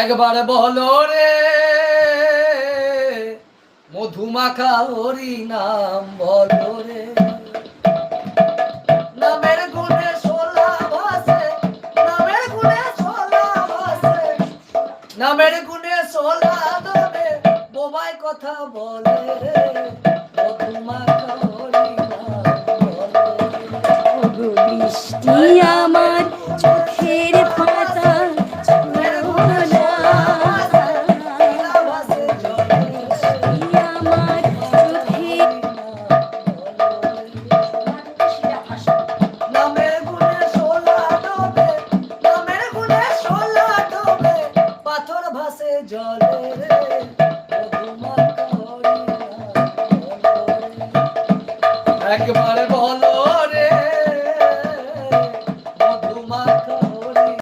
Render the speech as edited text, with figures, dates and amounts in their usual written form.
একবার বলো রে মধুমাখা হরি নাম বলো রে, নামের গুণে সোলা ভাসে, নামের গুণে সোলা ভাসে, নামের গুণে সোলা দবে বোবাই কথা বলে রে মধুমাখা হরি নাম বলো রে। ওগো বৃষ্টি আমার চোখের পাতা একবার